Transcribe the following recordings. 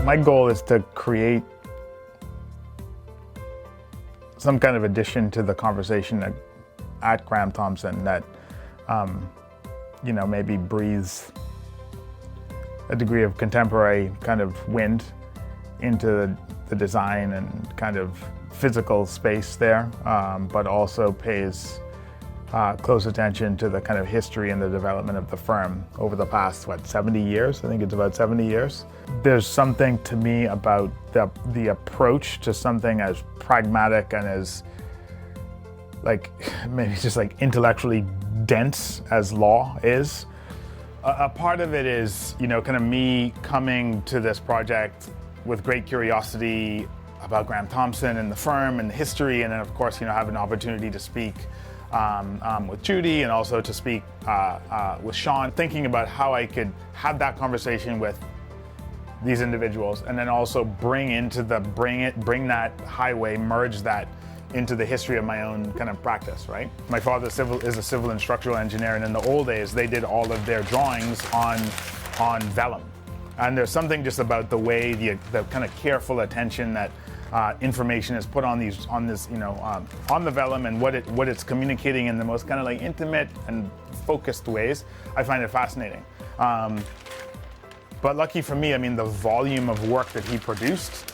My goal is to create some kind of addition to the conversation at GrahamThompson that, maybe breathes a degree of contemporary kind of wind into the design and kind of physical space there, but also pays close attention to the kind of history and the development of the firm over the past, 70 years? I think it's about 70 years. There's something to me about the approach to something as pragmatic and as maybe just intellectually dense as law is. A part of it is, kind of me coming to this project with great curiosity about GrahamThompson and the firm and the history, and then of course, have an opportunity to speak with Judy and also to speak with Sean, thinking about how I could have that conversation with these individuals and then also bring that highway, merge that into the history of my own kind of practice, right? My father is a civil and structural engineer, and in the old days, they did all of their drawings on vellum. And there's something just about the way the kind of careful attention that information is put on the vellum and what it's communicating in the most kind of intimate and focused ways. I find it fascinating. But lucky for me, the volume of work that he produced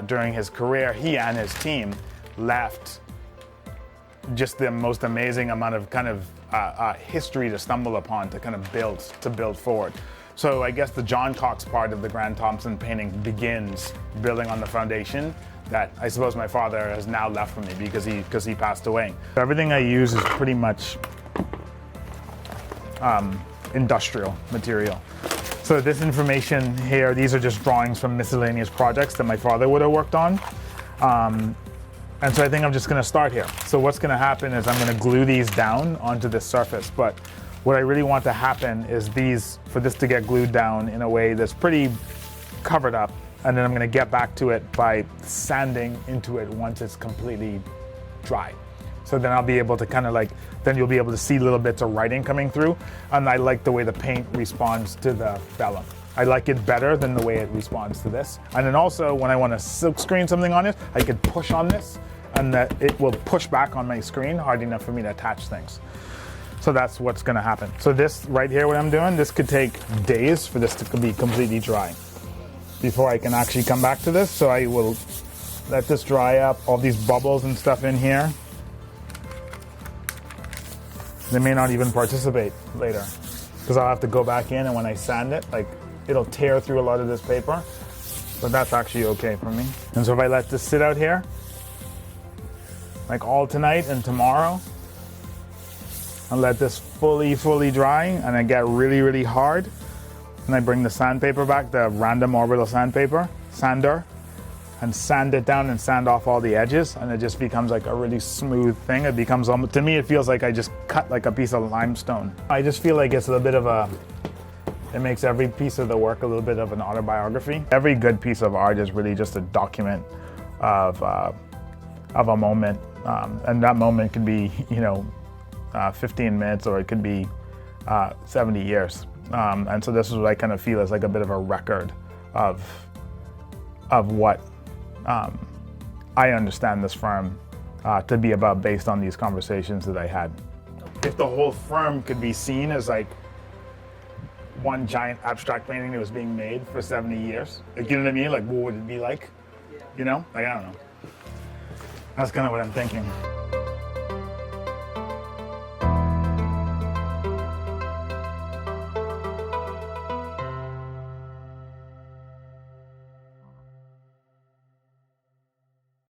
during his career, he and his team left just the most amazing amount of kind of history to stumble upon to kind of build forward. So I guess the John Cox part of the GrahamThompson painting begins building on the foundation that I suppose my father has now left for me because he passed away. Everything I use is pretty much industrial material. So this information here, these are just drawings from miscellaneous projects that my father would have worked on. And so I think I'm just gonna start here. So what's gonna happen is I'm gonna glue these down onto this surface, but what I really want to happen is for this to get glued down in a way that's pretty covered up, and then I'm gonna get back to it by sanding into it once it's completely dry. So then I'll be able to then you'll be able to see little bits of writing coming through, and I like the way the paint responds to the vellum. I like it better than the way it responds to this. And then also, when I want to silk screen something on it, I could push on this, and that it will push back on my screen hard enough for me to attach things. So that's what's gonna happen. So this right here, what I'm doing, this could take days for this to be completely dry before I can actually come back to this. So I will let this dry up, all these bubbles and stuff in here. They may not even participate later because I'll have to go back in, and when I sand it, it'll tear through a lot of this paper, but that's actually okay for me. And so if I let this sit out here, all tonight and tomorrow, and let this fully dry, and I get really hard, and I bring the sandpaper back, the random orbital sander, and sand it down and sand off all the edges, and it just becomes a really smooth thing. It becomes almost, to me, it feels like I just cut a piece of limestone. I just feel like it's a bit of it makes every piece of the work a little bit of an autobiography. Every good piece of art is really just a document of a moment, and that moment can be 15 minutes, or it could be 70 years. And so this is what I kind of feel is a bit of a record of what I understand this firm to be about based on these conversations that I had. If the whole firm could be seen as one giant abstract painting that was being made for 70 years, you know what I mean? What would it be like? I don't know. That's kind of what I'm thinking.